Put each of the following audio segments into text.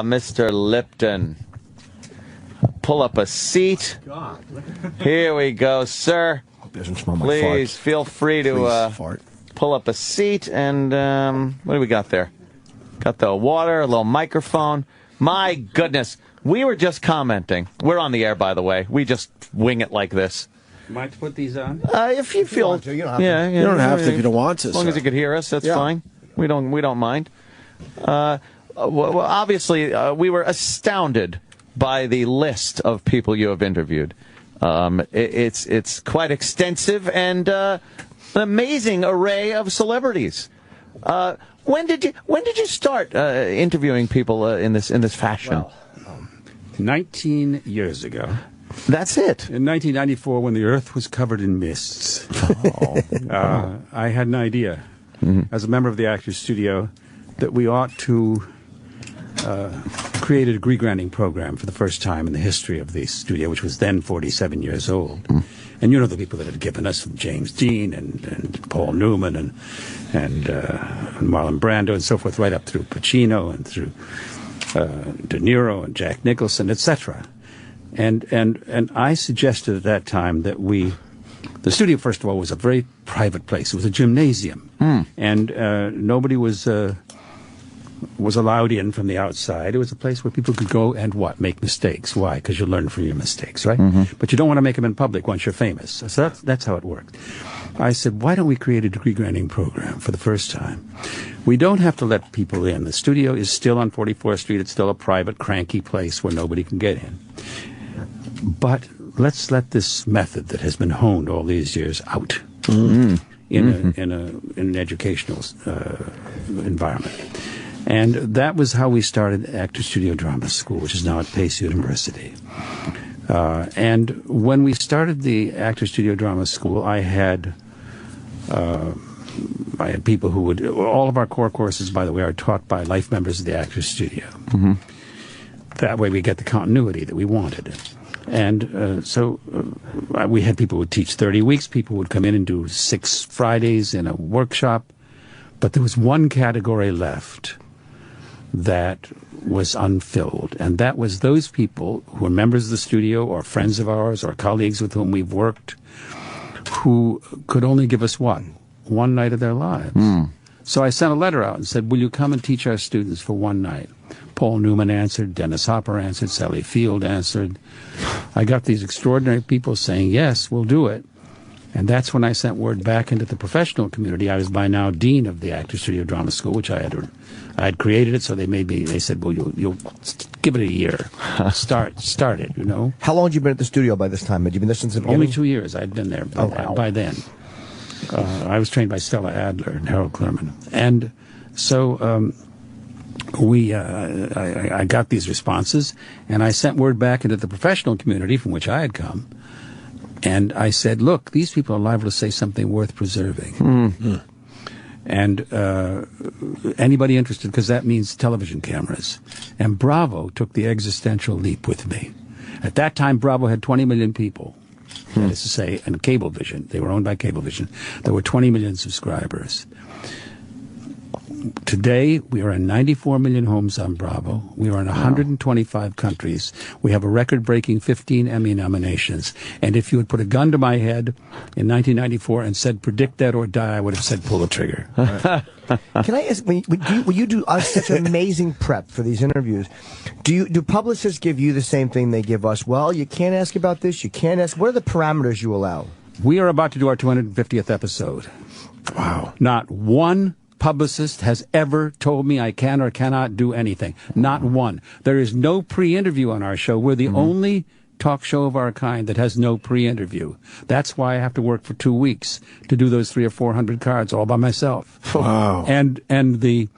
Mr. Lipton. Pull up a seat. Here we go, sir. Doesn't smell my Please fart. feel free to pull up a seat. And what do we got there? Got the water, a little microphone. My goodness. We were just commenting. We're on the air, by the way. We just wing it like this. Might put these on? If you feel, you don't have to. yeah, You don't have to if you don't want to. As long as you could hear us, that's fine. We don't mind. Well, obviously, we were astounded by the list of people you have interviewed. It's quite extensive and an amazing array of celebrities. When did you start interviewing people in this fashion? Well, 19 years ago. That's it. In 1994, when the Earth was covered in mists, I had an idea, as a member of the Actors Studio, that we ought to create a degree-granting program for the first time in the history of the studio, which was then 47 years old. And you know the people that had given us, from James Dean and Paul Newman and Marlon Brando and so forth, right up through Pacino and through De Niro and Jack Nicholson, etc. And I suggested at that time that the studio, first of all, was a very private place. It was a gymnasium, and nobody was allowed in from the outside. It was a place where people could go and make mistakes. Why? Because you learn from your mistakes, right? But you don't want to make them in public once you're famous. So that's how it worked. I said, why don't we create a degree-granting program for the first time? We don't have to let people in. The studio is still on 44th Street. It's still a private, cranky place where nobody can get in. But let's let this method that has been honed all these years out in an educational environment. And that was how we started Actors Studio Drama School, which is now at Pace University. And when we started the Actors Studio Drama School, I had people who would... All of our core courses, by the way, are taught by life members of the Actors Studio. That way we get the continuity that we wanted. And so we had people who would teach 30 weeks. People would come in and do 6 Fridays in a workshop. But there was one category left that was unfilled, and that was those people who were members of the studio or friends of ours or colleagues with whom we've worked who could only give us one night of their lives. So I sent a letter out and said, will you come and teach our students for one night? Paul Newman answered, Dennis Hopper answered, Sally Field answered. I got these extraordinary people saying, yes, we'll do it. And that's when I sent word back into the professional community. I was by now dean of the Actors Studio Drama School, which I had created it, so they said, well, you'll give it a year. Start it, you know. How long had you been at the studio by this time? Had you been there since the beginning? Only 2 years I'd been there by then. I was trained by Stella Adler and Harold Clurman. And so I got these responses, and I sent word back into the professional community from which I had come. And I said, look, these people are liable to say something worth preserving. And anybody interested, because that means television cameras. And Bravo took the existential leap with me. At that time, Bravo had 20 million people. That is to say, and Cablevision. They were owned by Cablevision. There were 20 million subscribers. Today, we are in 94 million homes on Bravo. We are in 125 countries. We have a record-breaking 15 Emmy nominations. And if you had put a gun to my head in 1994 and said, predict that or die, I would have said, pull the trigger. Can I ask, when you do such amazing prep for these interviews, do publicists give you the same thing they give us? Well, you can't ask about this, you can't ask. What are the parameters you allow? We are about to do our 250th episode. Wow. Not one publicist has ever told me I can or cannot do anything. Not one. There is no pre-interview on our show. We're the only talk show of our kind that has no pre-interview. That's why I have to work for 2 weeks to do those 300 or 400 cards all by myself. Wow. And the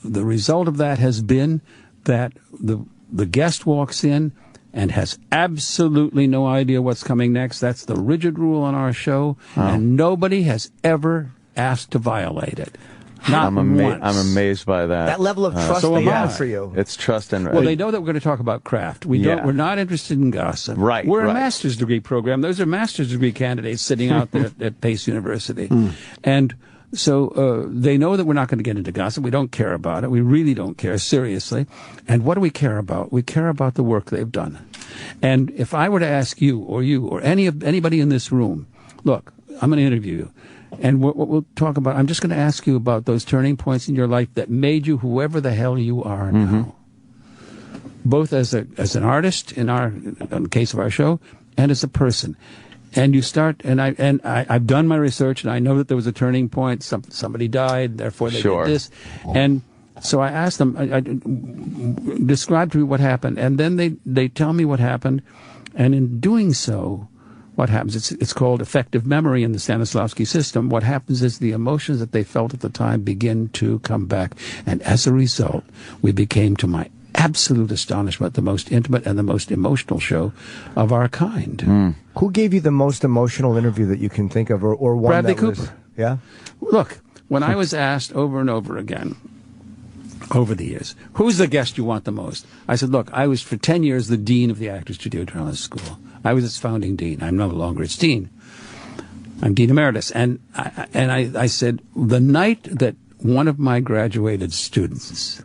result of that has been that the guest walks in and has absolutely no idea what's coming next. That's the rigid rule on our show, and nobody has ever asked to violate it. Not once. I'm amazed by that. That level of trust they have for you. It's trust and... Well, they know that we're going to talk about craft. We're not interested in gossip. Right. We're a master's degree program. Those are master's degree candidates sitting out there at Pace University. And So they know that we're not going to get into gossip. We don't care about it. We really don't care, seriously. And what do we care about? We care about the work they've done. And if I were to ask you or anybody in this room, look, I'm going to interview you, and what we'll talk about, I'm just going to ask you about those turning points in your life that made you whoever the hell you are now. Both as an artist in the case of our show, and as a person. And you start, and I've done my research, and I know that there was a turning point. Somebody died, therefore they did this. And so I asked them, I describe to me what happened, and then they tell me what happened. And in doing so, what happens? It's called effective memory in the Stanislavski system. What happens is the emotions that they felt at the time begin to come back, and as a result, we became, to my absolute astonishment, the most intimate and the most emotional show of our kind. Who gave you the most emotional interview that you can think of, or one Bradley that Cooper. was, yeah? Look, when I was asked over and over again, over the years, who's the guest you want the most? I said, look, I was for 10 years the dean of the Actors Studio Journalism School. I was its founding dean. I'm no longer its dean. I'm dean emeritus. And I said, the night that one of my graduated students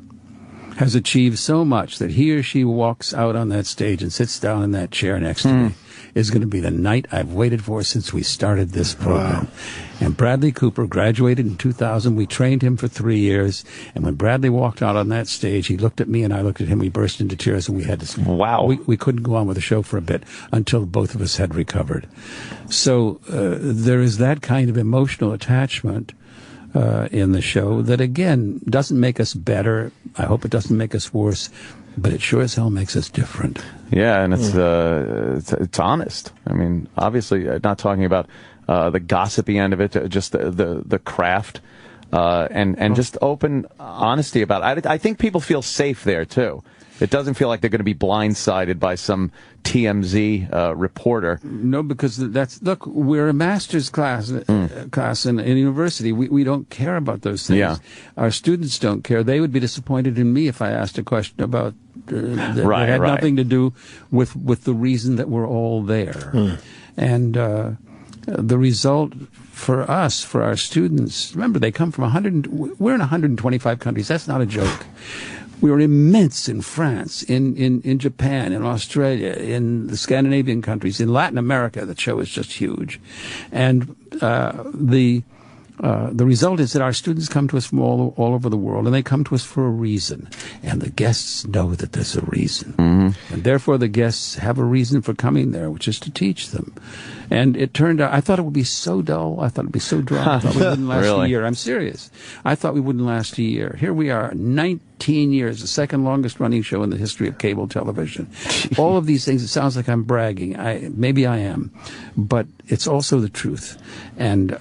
has achieved so much that he or she walks out on that stage and sits down in that chair next to me is going to be the night I've waited for since we started this program. Wow. And Bradley Cooper graduated in 2000. We trained him for 3 years. And when Bradley walked out on that stage, he looked at me and I looked at him. We burst into tears and we had to... Wow. We couldn't go on with the show for a bit until both of us had recovered. So there is that kind of emotional attachment in the show that, again, doesn't make us better. I hope it doesn't make us worse, but it sure as hell makes us different. Yeah, and it's honest. I mean, obviously, not talking about the gossipy end of it, just the craft, and just open honesty about it. I think people feel safe there, too. It doesn't feel like they're going to be blindsided by some TMZ reporter. No, because look, we're a master's class in a university. We don't care about those things. Yeah. Our students don't care. They would be disappointed in me if I asked a question about that had nothing to do with the reason that we're all there. And the result for us, for our students, remember, they come from we're in 125 countries. That's not a joke. We were immense in France, in Japan, in Australia, in the Scandinavian countries, in Latin America. The show is just huge. And the result is that our students come to us from all over the world, and they come to us for a reason. And the guests know that there's a reason. And therefore the guests have a reason for coming there, which is to teach them. And it turned out, I thought it would be so dull. I thought it would be so dry. I thought we wouldn't last a year. I'm serious. I thought we wouldn't last a year. Here we are, 19 years, the second longest running show in the history of cable television. All of these things, it sounds like I'm bragging. Maybe I am. But it's also the truth. And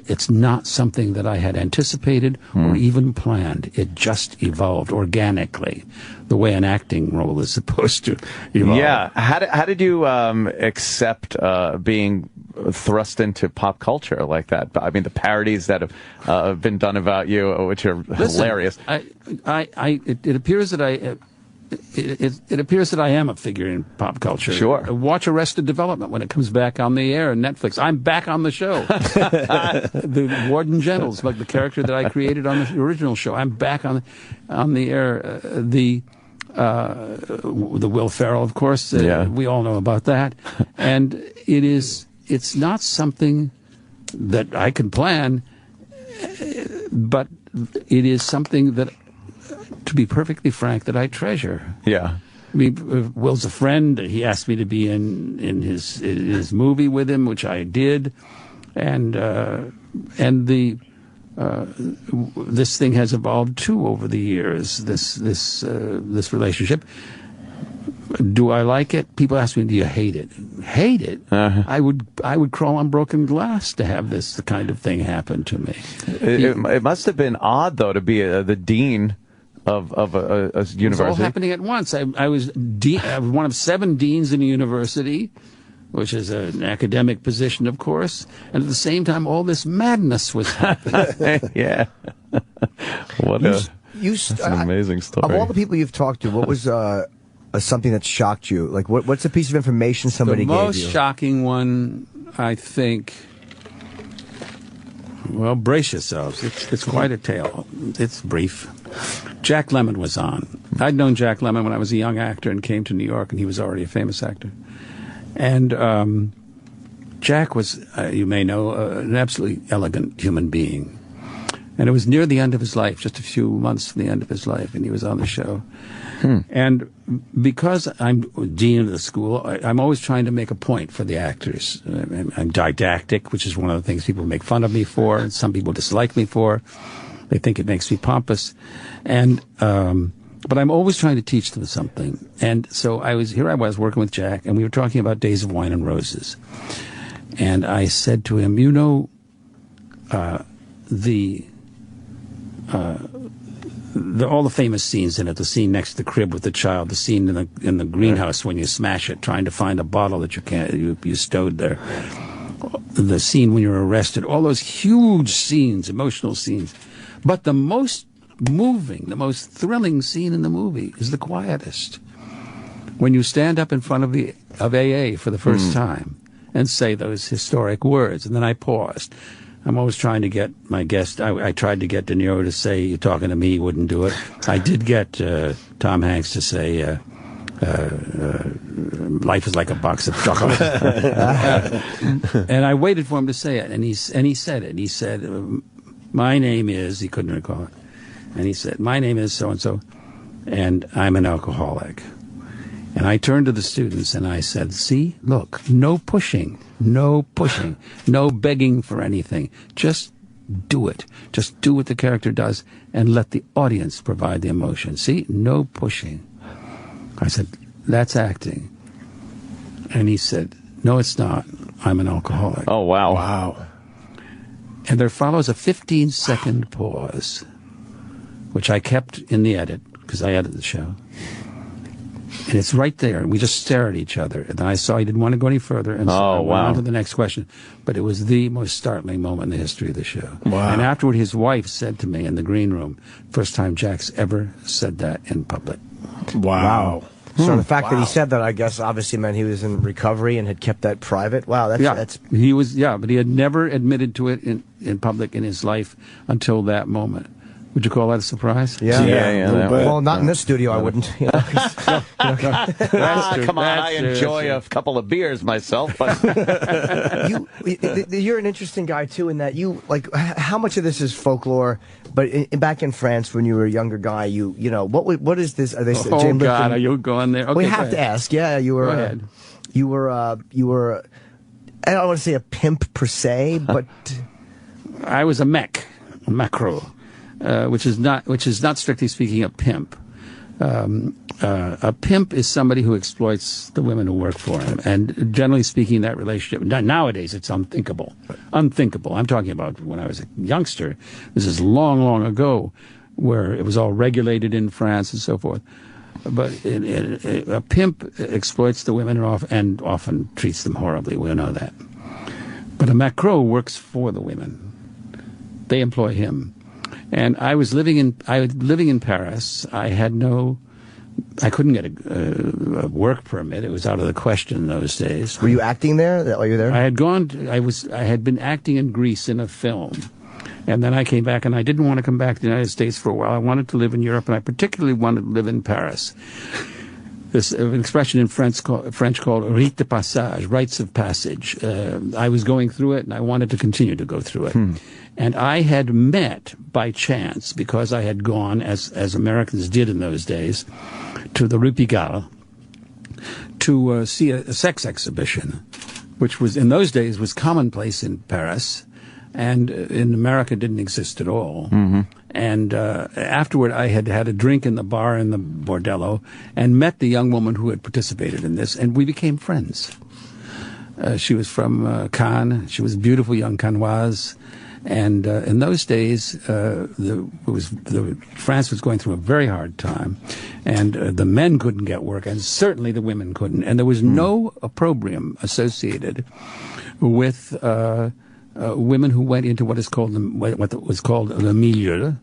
it's not something that I had anticipated or even planned. It just evolved organically, the way an acting role is supposed to evolve. Yeah. How did you accept being thrust into pop culture like that? I mean, the parodies that have been done about you, which are hilarious. It appears that it appears that I am a figure in pop culture. Sure. Watch Arrested Development when it comes back on the air on Netflix. I'm back on the show. The Warden Gentles, like the character that I created on the original show. I'm back on the air. The Will Ferrell, of course. We all know about that. And it's not something that I can plan, but it is something that, to be perfectly frank, that I treasure. Yeah. I mean, Will's a friend. He asked me to be in his movie with him, which I did, and this thing has evolved too over the years. This relationship. Do I like it? People ask me, "Do you hate it?" Hate it? I would crawl on broken glass to have this kind of thing happen to me. It must have been odd, though, to be the dean of a university. It was all happening at once. I was one of 7 deans in a university, which is an academic position, of course, and at the same time, all this madness was happening. Yeah. That's an amazing story. Of all the people you've talked to, what was something that shocked you? Like, what's a piece of information somebody gave you? The most shocking one, I think, Well, brace yourselves. It's quite a tale. It's brief. Jack Lemmon was on. I'd known Jack Lemmon when I was a young actor and came to New York, and he was already a famous actor. And Jack was, you may know, an absolutely elegant human being. And it was near the end of his life, just a few months from the end of his life, and he was on the show. And because I'm dean of the school, I'm always trying to make a point for the actors. I'm didactic, which is one of the things people make fun of me for, and some people dislike me for. They think it makes me pompous. And but I'm always trying to teach them something. And so I was working with Jack, and we were talking about Days of Wine and Roses. And I said to him, you know, all the famous scenes in it, the scene next to the crib with the child, the scene in the greenhouse when you smash it, trying to find a bottle that you stowed there, the scene when you're arrested, all those huge scenes, emotional scenes. But the most moving, the most thrilling scene in the movie is the quietest. When you stand up in front of AA for the first time and say those historic words, and then I paused. I'm always trying to get my guest. I tried to get De Niro to say, "You're talking to me," he wouldn't do it. I did get Tom Hanks to say, "Life is like a box of chocolates." And I waited for him to say it, and he said it. He said, "My name is," he couldn't recall it, and he said, "My name is so-and-so, and I'm an alcoholic." And I turned to the students and I said, see, look, no pushing, no begging for anything. Just do it. Just do what the character does and let the audience provide the emotion. See, no pushing. I said, that's acting. And he said, no, it's not. I'm an alcoholic. Oh, wow. Wow. And there follows a 15-second pause, which I kept in the edit because I edited the show. And it's right there. We just stare at each other. And I saw he didn't want to go any further. And so I went on to the next question. But it was the most startling moment in the history of the show. Wow. And afterward, his wife said to me in the green room, first time Jack's ever said that in public. Wow. So the fact that he said that, I guess, obviously meant he was in recovery and had kept that private. Wow, that's he was, but he had never admitted to it in public in his life until that moment. Would you call that a surprise? Yeah. Well, not in this studio, I wouldn't. Come on, I enjoy a couple of beers myself, but you're an interesting guy too. In that you how much of this is folklore? But back in France, when you were a younger guy, you know what is this? Are they? James Lipton? God, are you going there? Okay, we have to ask. Yeah, you were. Go ahead. You were. I don't want to say a pimp per se, but I was a macro. Which is not strictly speaking a pimp. A pimp is somebody who exploits the women who work for him, and generally speaking, that relationship nowadays it's unthinkable. Unthinkable. I'm talking about when I was a youngster. This is long, long ago, where it was all regulated in France and so forth. But a pimp exploits the women and often treats them horribly. We know that. But a macro works for the women. They employ him. And I was living in Paris. I couldn't get a work permit. It was out of the question in those days. Were you acting there while you were there? I had been acting in Greece in a film. And then I came back, and I didn't want to come back to the United States for a while. I wanted to live in Europe, and I particularly wanted to live in Paris. This an expression in French called rite de passage, rites of passage. I was going through it, and I wanted to continue to go through it. And I had met by chance, because I had gone, as Americans did in those days, to the Rue Pigalle to see a sex exhibition, which was in those days was commonplace in Paris, and in America didn't exist at all. And afterward, I had had a drink in the bar in the bordello and met the young woman who had participated in this, and we became friends. She was from Cannes. She was a beautiful young Canoise. And in those days, France was going through a very hard time, and the men couldn't get work, and certainly the women couldn't. And there was no opprobrium associated with women who went into what was called the milieu,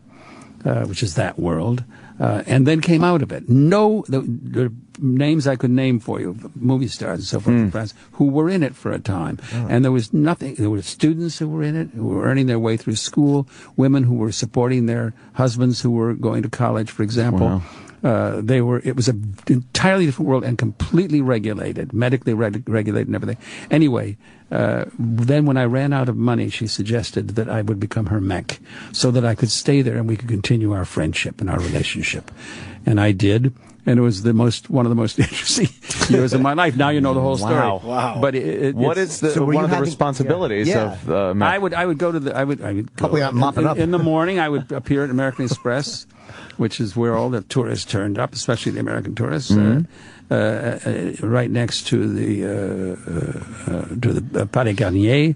which is that world, and then came out of it. The names I could name for you, movie stars and so forth in France, who were in it for a time. And there was nothing. There were students who were in it, who were earning their way through school, women who were supporting their husbands who were going to college, for example. Wow. It was an entirely different world and completely regulated, medically regulated and everything. Anyway, then when I ran out of money, she suggested that I would become her mech so that I could stay there and we could continue our friendship and our relationship. And I did. And it was one of the most interesting years of my life. Now you know the whole story. Wow. But what is one of the responsibilities of I would go to the I would Probably go, not mopping up. In the morning. I would appear at American Express, which is where all the tourists turned up, especially the American tourists, right next to the Palais Garnier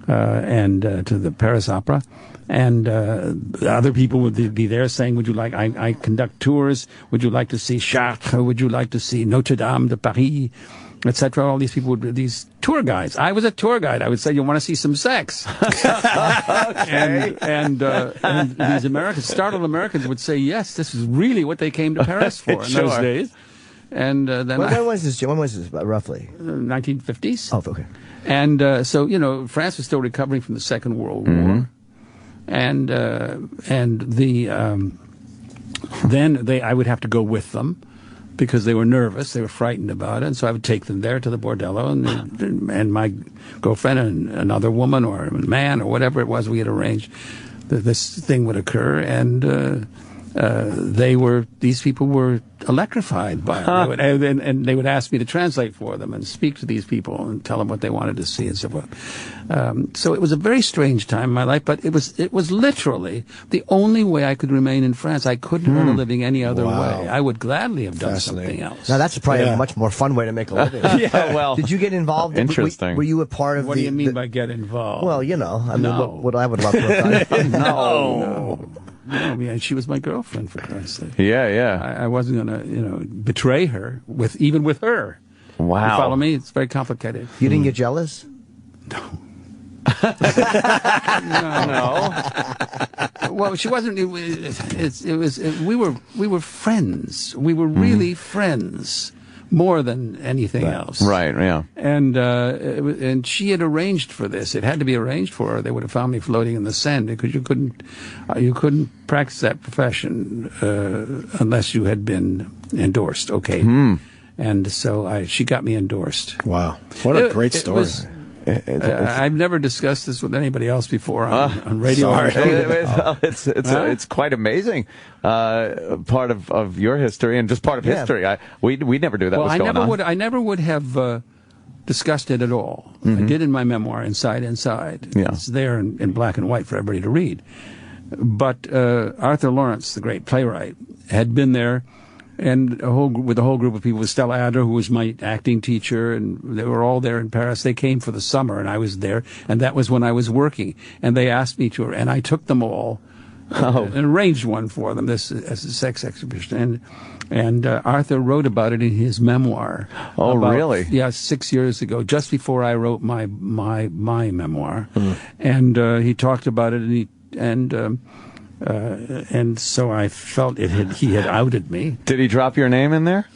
and to the Paris Opera. And other people would be there saying, would you like, I conduct tours, would you like to see Chartres, would you like to see Notre Dame de Paris, etc. All these people would be these tour guides. I was a tour guide. I would say, you want to see some sex? Okay. And these startled Americans would say, yes, this is really what they came to Paris for in those days. And then when was this, roughly? 1950s. Oh, okay. And so, France was still recovering from the Second World War. And I would have to go with them because they were nervous, they were frightened about it, and so I would take them there to the bordello, and my girlfriend and another woman or a man or whatever it was we had arranged, this thing would occur, and these people were electrified by it. And they would ask me to translate for them and speak to these people and tell them what they wanted to see and so forth. So it was a very strange time in my life, but it was literally the only way I could remain in France. I couldn't earn a living any other way. I would gladly have done something else. Now that's probably a much more fun way to make a living. Well, did you get involved? Interesting. Were you a part of What do you mean by get involved? Well, I mean, what I would love to have done. No, she was my girlfriend, for Christ's sake. Yeah. I wasn't going to, betray her even with her. Wow. You follow me? It's very complicated. You didn't get jealous? No. No. Well, she wasn't. We were friends. We were really friends. More than anything else. Right, yeah. And she had arranged for this. It had to be arranged for her. They would have found me floating in the sand because you couldn't practice that profession unless you had been endorsed. Okay. And so she got me endorsed. Wow. What a great story. I've never discussed this with anybody else before on radio. It's quite amazing. Part of your history and just part of history. We never knew that was going on. I never would have discussed it at all. I did in my memoir, Inside. Yeah. It's there in black and white for everybody to read. But Arthur Lawrence, the great playwright, had been there. And with a whole group of people, with Stella Adler, who was my acting teacher, and they were all there in Paris. They came for the summer, and I was there, and that was when I was working. And they asked me to, and I took them all and arranged one for them, this as a sex exhibition. And Arthur wrote about it in his memoir. Oh, really? Yeah, 6 years ago, just before I wrote my memoir. And he talked about it, and so I felt he had outed me. Did he drop your name in there?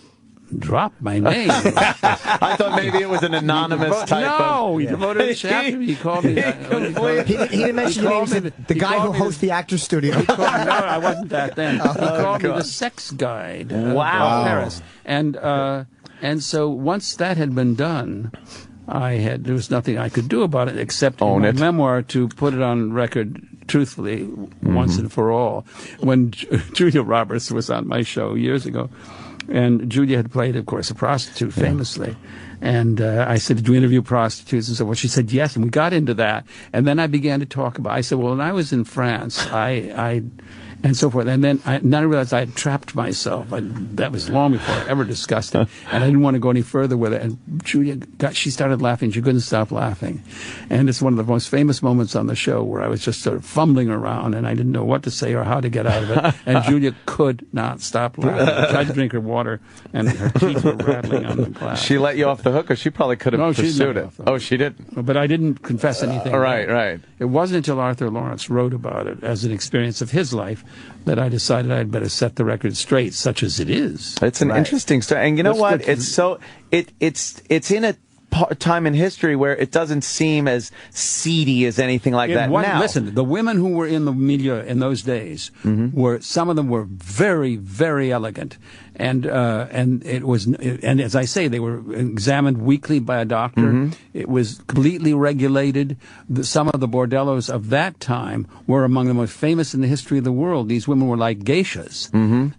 Drop my name? I thought maybe it was an anonymous type of... No, he devoted a chapter. He called me... He didn't mention your name. The guy who hosts the Actors Studio. No, I wasn't that then. He called me the sex guide of Paris. And so once that had been done, there was nothing I could do about it except in my memoir to put it on record truthfully once and for all. When Julia Roberts was on my show years ago, and Julia had played, of course, a prostitute famously, and I said, did you interview prostitutes? And so she said yes, and we got into that, and then I began to talk about, I said, well, when I was in France, and so forth. And then I realized I had trapped myself. That was long before I ever discussed it. And I didn't want to go any further with it. And Julia, she started laughing. She couldn't stop laughing. And it's one of the most famous moments on the show where I was just sort of fumbling around and I didn't know what to say or how to get out of it. And Julia could not stop laughing. I tried to drink her water and her teeth were rattling on the glass. She let you off the hook, or she probably could have pursued it. Oh, she didn't? But I didn't confess anything. Right. It wasn't until Arthur Lawrence wrote about it as an experience of his life that I decided I'd better set the record straight, such as it is. It's an interesting story, and you know what? It's in a time in history where it doesn't seem as seedy as anything like that now. Listen, the women who were in the milieu in those days were, some of them were very, very elegant, and as I say, they were examined weekly by a doctor. It was completely regulated. Some of the bordellos of that time were among the most famous in the history of the world. These women were like geishas,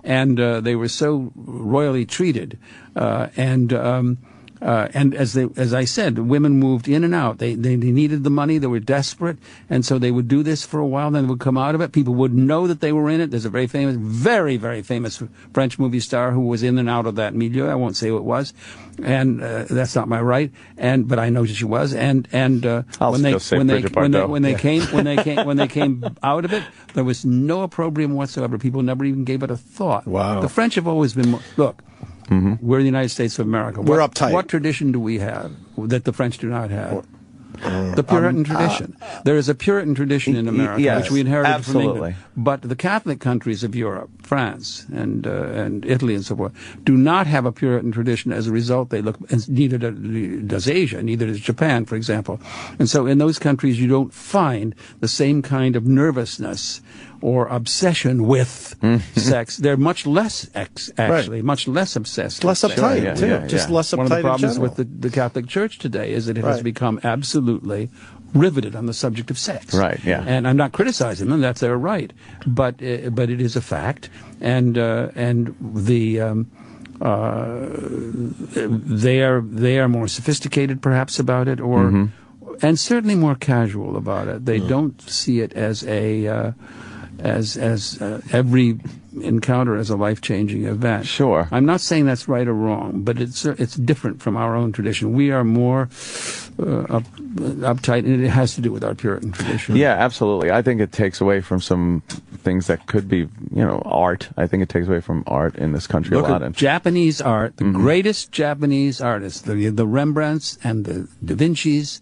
and they were so royally treated, and as I said, women moved in and out. They needed the money. They were desperate, and so they would do this for a while. Then they would come out of it. People wouldn't know that they were in it. There's a very famous French movie star who was in and out of that milieu. I won't say who it was, and that's not my right. But I know she was. And when they came out of it, there was no opprobrium whatsoever. People never even gave it a thought. Wow. The French have always been look. We're the United States of America. We're uptight. What tradition do we have that the French do not have? The Puritan tradition. There is a Puritan tradition in America, which we inherited from England. But the Catholic countries of Europe, France and Italy and so forth, do not have a Puritan tradition. As a result, they look, and neither does Asia, neither does Japan, for example. And so in those countries, you don't find the same kind of nervousness or obsession with sex. They're much less, much less obsessed. Less uptight, too. Just less uptight. One of the problems with the Catholic Church today is that it has become absolutely riveted on the subject of sex. Right, yeah. And I'm not criticizing them, that's their right. But it is a fact. And they are more sophisticated perhaps about it, or and certainly more casual about it. They don't see it as every encounter as a life-changing event. Sure. I'm not saying that's right or wrong, but it's different from our own tradition. We are more uptight, and it has to do with our Puritan tradition. Yeah, absolutely. I think it takes away from some things that could be, art. I think it takes away from art in this country a lot. Look at Japanese art, the greatest Japanese artists, the Rembrandts and the Da Vinci's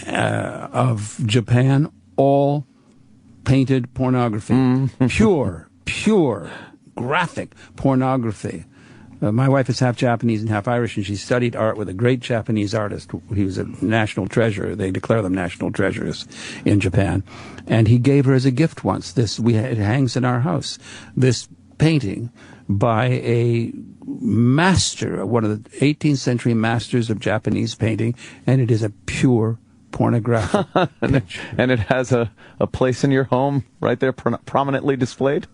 of Japan, all painted pornography, pure graphic pornography. My wife is half Japanese and half Irish, and she studied art with a great Japanese artist. He was a national treasure. They declare them national treasures in Japan. And he gave her as a gift once it hangs in our house, this painting by a master, one of the 18th century masters of Japanese painting, and it is a pure pornographic picture. And it has a place in your home right there prominently displayed?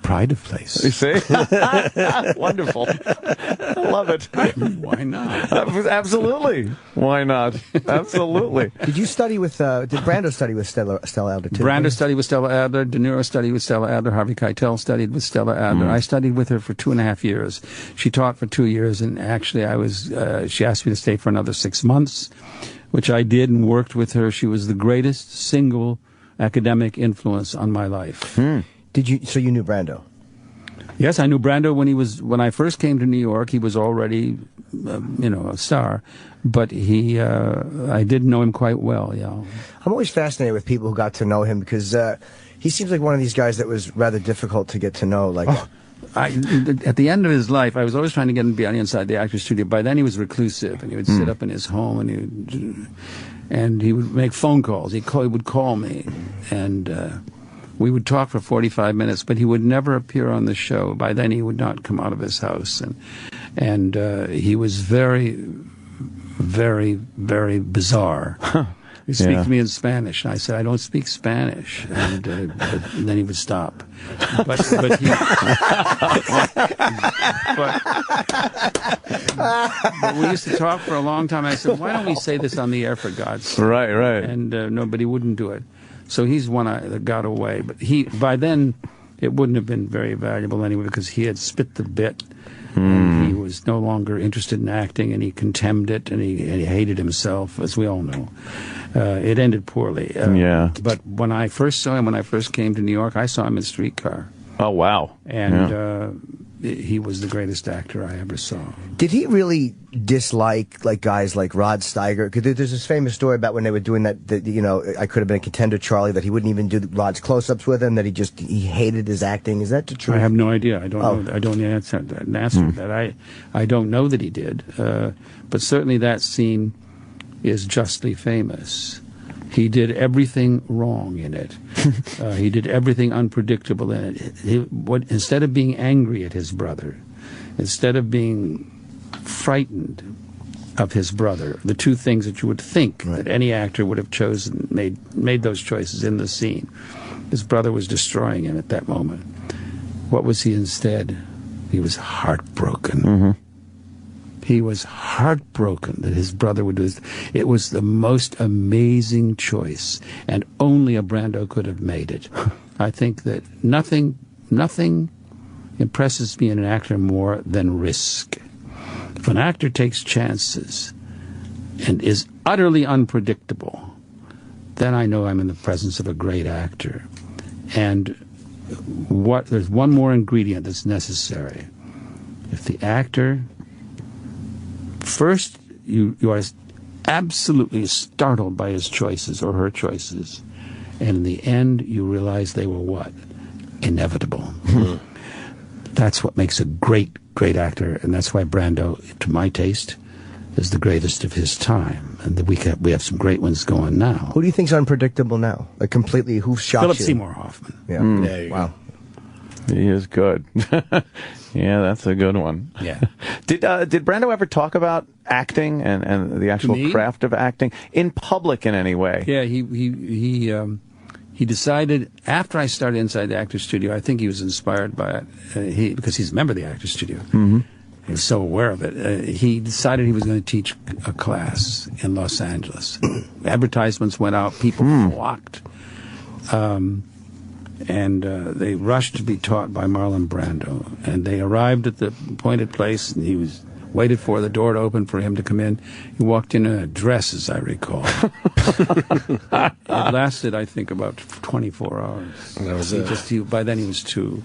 Pride of place. You see? Wonderful. I love it. Why not? Absolutely. Why not? Absolutely. Did you study with, did Brando study with Stella Adler too? Brando studied with Stella Adler. De Niro studied with Stella Adler. Harvey Keitel studied with Stella Adler. I studied with her for 2.5 years. She taught for 2 years, and actually she asked me to stay for another 6 months, which I did and worked with her. She was the greatest single academic influence on my life. So you knew Brando? Yes, I knew Brando when I first came to New York. He was already, a star, but I did know him quite well. Yeah. I'm always fascinated with people who got to know him, because he seems like one of these guys that was rather difficult to get to know. At the end of his life, I was always trying to get him to be on the inside the actor's studio. By then, he was reclusive, and he would sit up in his home, and he would make phone calls. He would call me, and we would talk for 45 minutes, but he would never appear on the show. By then, he would not come out of his house, and he was very, very, very bizarre. He would speak to me in Spanish, and I said, I don't speak Spanish, and then he would stop. But we used to talk for a long time. I said, why don't we say this on the air, for God's sake? Right. And nobody wouldn't do it. So he's one that got away. But by then, it wouldn't have been very valuable anyway, because he had spit the bit. And he was no longer interested in acting, and he contemned it, and he hated himself, as we all know. It ended poorly. But when I first saw him, when I first came to New York, I saw him in Streetcar. Oh, wow. And he was the greatest actor I ever saw. Did he really dislike like guys like Rod Steiger? Because there's this famous story about when they were doing that, you know, I Could Have Been a Contender, Charlie, that he wouldn't even do Rod's close-ups with him, that he hated his acting. Is that the truth? I have no idea. I don't know. I don't answer that. I don't know that he did. But certainly that scene is justly famous. He did everything wrong in it. He did everything unpredictable in it. Instead of being angry at his brother, instead of being frightened of his brother, the two things that you would think that any actor would have chosen, made those choices in the scene. His brother was destroying him at that moment. What was he instead? He was heartbroken. Mm-hmm. He was heartbroken that his brother would do this. It was the most amazing choice, and only a Brando could have made it. I think that nothing impresses me in an actor more than risk. If an actor takes chances and is utterly unpredictable, then I know I'm in the presence of a great actor. And there's one more ingredient that's necessary. If the actor... First, you are absolutely startled by his choices or her choices, and in the end, you realize they were what? Inevitable. That's what makes a great actor, and that's why Brando, to my taste, is the greatest of his time. And we have some great ones going now. Who do you think's unpredictable now? Like completely, who shocks Philip you? Seymour Hoffman. Yeah. There you wow. go. He is good. Yeah, that's a good one. Yeah. Did Brando ever talk about acting and the actual craft of acting in public in any way? Yeah, he decided after I started Inside the Actors Studio. I think he was inspired by it because he's a member of the Actors Studio. Mm-hmm. He was so aware of it. He decided he was going to teach a class in Los Angeles. Advertisements went out. People flocked. And they rushed to be taught by Marlon Brando. And they arrived at the appointed place, and he was waited for the door to open for him to come in. He walked in a dress, as I recall. It lasted, I think, about 24 hours. That was it. By then he was two.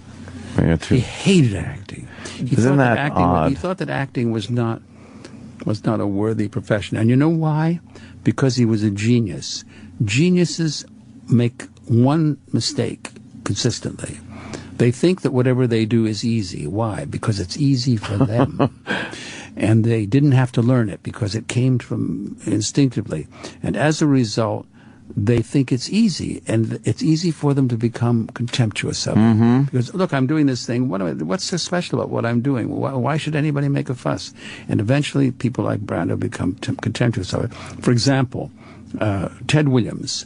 Yeah, two. He hated acting. Isn't that odd? He thought that acting was not a worthy profession. And you know why? Because he was a genius. Geniuses make one mistake consistently. They think that whatever they do is easy. Why? Because it's easy for them. And they didn't have to learn it because it came from instinctively. And as a result, they think it's easy, and it's easy for them to become contemptuous of it. Because, look, I'm doing this thing. What's so special about what I'm doing? Why should anybody make a fuss? And eventually, people like Brando become contemptuous of it. For example, Ted Williams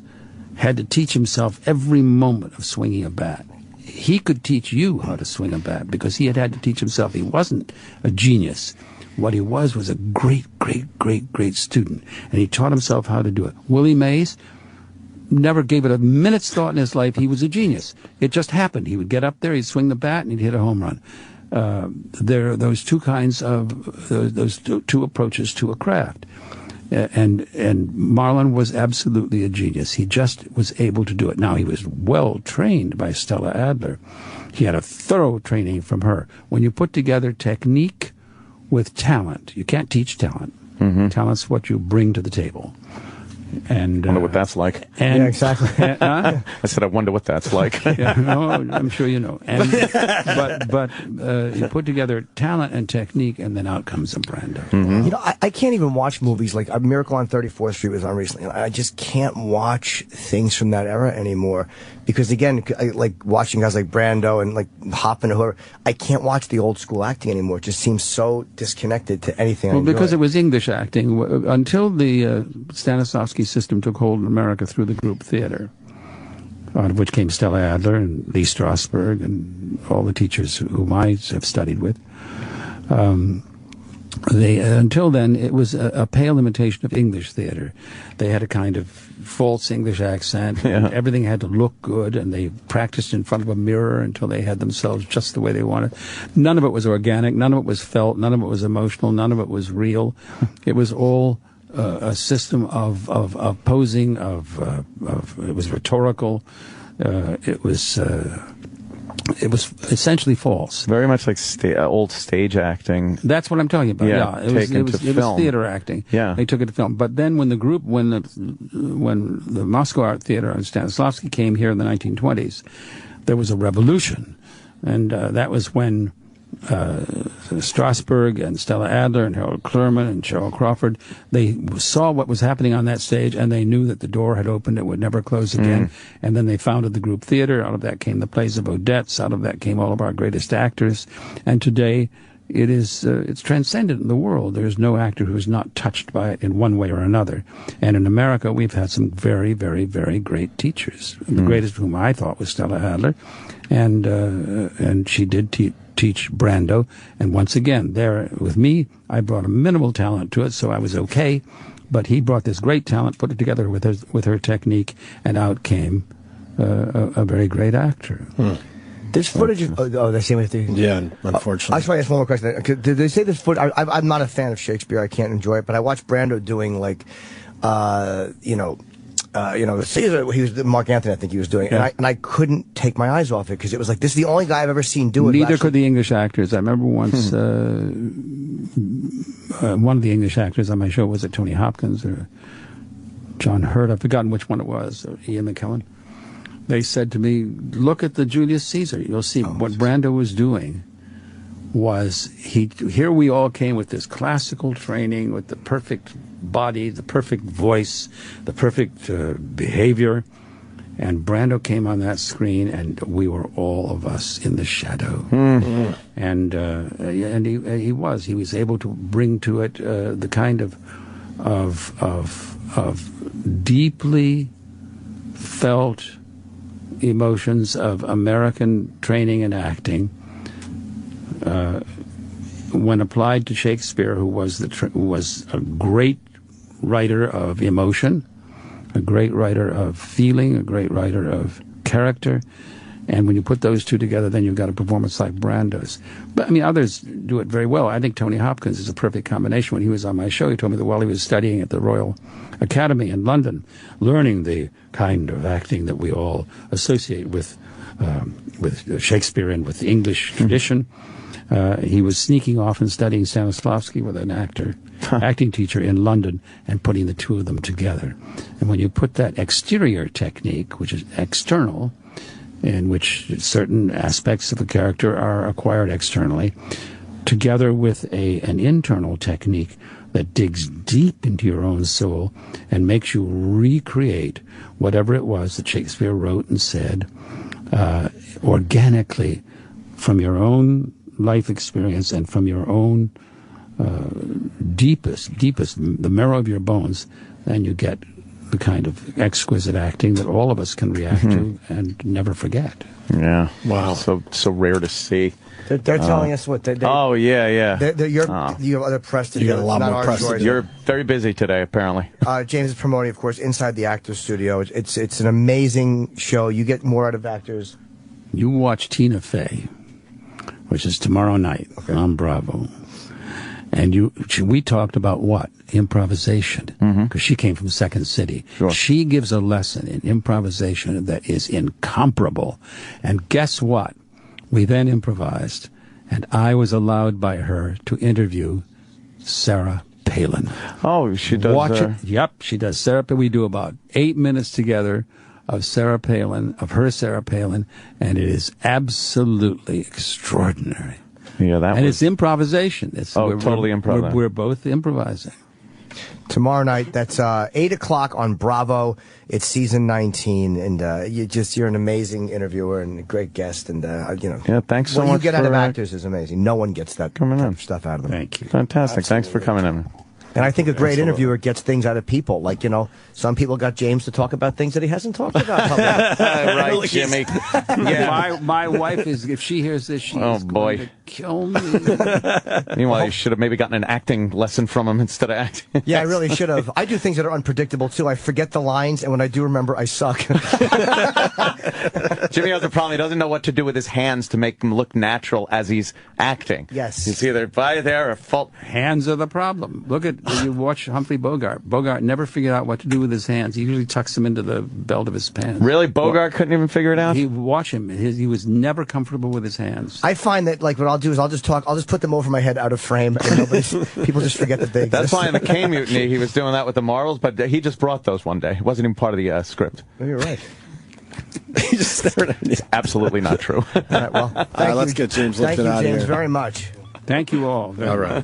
had to teach himself every moment of swinging a bat. He could teach you how to swing a bat because he had to teach himself. He wasn't a genius. What he was a great student, and he taught himself how to do it. Willie Mays never gave it a minute's thought in his life. He was a genius. It just happened. He would get up there, he'd swing the bat, and he'd hit a home run. There are those two kinds of those two approaches to a craft. And Marlon was absolutely a genius. He just was able to do it. Now, he was well trained by Stella Adler. He had a thorough training from her. When you put together technique with talent, you can't teach talent. Talent's what you bring to the table. And I wonder what that's like. Yeah, exactly. I said, I wonder what that's like. Yeah, no, I'm sure you know. And, but you put together talent and technique, and then out comes a Brando. You know, I can't even watch movies like Miracle on 34th Street was on recently. I just can't watch things from that era anymore because, again, like watching guys like Brando and like Hoffman or whoever, I can't watch the old school acting anymore. It just seems so disconnected to anything. Well, because it was English acting until the Stanislavski system took hold in America through the group theater, out of which came Stella Adler and Lee Strasberg and all the teachers whom I have studied with. Until then, it was a pale imitation of English theater. They had a kind of false English accent. Yeah. And everything had to look good, and they practiced in front of a mirror until they had themselves just the way they wanted. None of it was organic. None of it was felt. None of it was emotional. None of it was real. It was all a system of posing. It was rhetorical. It was It was essentially false. Very much like old stage acting. That's what I'm talking about. Yeah, it was theater acting. Yeah, they took it to film. But then when the Moscow Art Theater on Stanislavski came here in the 1920s, there was a revolution, and that was when Strasberg and Stella Adler and Harold Clurman and Cheryl Crawford, they saw what was happening on that stage, and they knew that the door had opened, it would never close again. And then they founded the group theater. Out of that came the plays of Odets. Out of that came all of our greatest actors. And today it is it's transcendent in the world. There's no actor who is not touched by it in one way or another. And in America, we've had some very, very, very great teachers. The greatest of whom I thought was Stella Adler, and she did teach Brando. And once again, there with me, I brought a minimal talent to it, so I was okay. But he brought this great talent, put it together with her technique, and out came a very great actor. There's footage of the same with the... Yeah, unfortunately. I just want to ask one more question. Did they say this footage... I'm not a fan of Shakespeare. I can't enjoy it. But I watched Brando doing, like, the Caesar. He was Mark Anthony, I think he was doing. Yeah. And I couldn't take my eyes off it because it was like, this is the only guy I've ever seen do it. Neither could the English actors. I remember once one of the English actors on my show, was it Tony Hopkins or John Hurt? I've forgotten which one it was, or Ian McKellen. They said to me, look at the Julius Caesar. You'll see what Brando was doing was here we all came with this classical training, with the perfect body, the perfect voice, the perfect behavior. And Brando came on that screen, and we were all of us in the shadow. And he was able to bring to it the kind of deeply felt emotions of American training and acting when applied to Shakespeare, who was a great writer of emotion, a great writer of feeling, a great writer of character. And when you put those two together, then you've got a performance like Brando's. But, I mean, others do it very well. I think Tony Hopkins is a perfect combination. When he was on my show, he told me that while he was studying at the Royal Academy in London, learning the kind of acting that we all associate with Shakespeare and with the English tradition, he was sneaking off and studying Stanislavski with an acting teacher in London, and putting the two of them together. And when you put that exterior technique, which is external, in which certain aspects of a character are acquired externally, together with an internal technique that digs deep into your own soul and makes you recreate whatever it was that Shakespeare wrote and said organically from your own life experience and from your own deepest, the marrow of your bones, then you get the kind of exquisite acting that all of us can react to and never forget. Yeah. Wow. So rare to see. They're telling us what they oh, yeah. You have other press to do. You got a lot more press to do. You're very busy today, apparently. James is promoting, of course, Inside the Actors Studio. It's an amazing show. You get more out of actors. You watch Tina Fey, which is tomorrow night on Bravo. And we talked about what? Improvisation. Because she came from Second City. Sure. She gives a lesson in improvisation that is incomparable. And guess what? We then improvised, and I was allowed by her to interview Sarah Palin. Oh, she does. Watch it. Yep, she does. Sarah, we do about 8 minutes together of Sarah Palin, and it is absolutely extraordinary. Yeah, it's improvisation. Totally improvising. We're both improvising. Tomorrow night, that's 8 o'clock on Bravo. It's season 19, and you're an amazing interviewer and a great guest, and Yeah, thanks so much. What you get out of actors is amazing. No one gets that coming in stuff out of them. Thank you. Fantastic. Absolutely. Thanks for coming in. And I think a great interviewer gets things out of people. Like, some people got James to talk about things that he hasn't talked about. Right, Jimmy. Yeah. My wife is, if she hears this, she's going to kill me. Meanwhile, you should have maybe gotten an acting lesson from him instead of acting. Yeah, I really should have. I do things that are unpredictable, too. I forget the lines, and when I do remember, I suck. Jimmy has a problem. He doesn't know what to do with his hands to make them look natural as he's acting. Yes. He's either by there or fault. Hands are the problem. Look at you watch Humphrey Bogart. Bogart never figured out what to do with his hands. He usually tucks them into the belt of his pants. Really? Bogart couldn't even figure it out? Watch him. He was never comfortable with his hands. I find that, like, what I'll do is I'll just put them over my head out of frame, and people just forget that they exist. That's why in the K Mutiny he was doing that with the Marls, but he just brought those one day. It wasn't even part of the script. Oh, you're right. It's absolutely not true. All right, well, let's get James Lipton out of here. Thank you, James, very much. Thank you all. All right.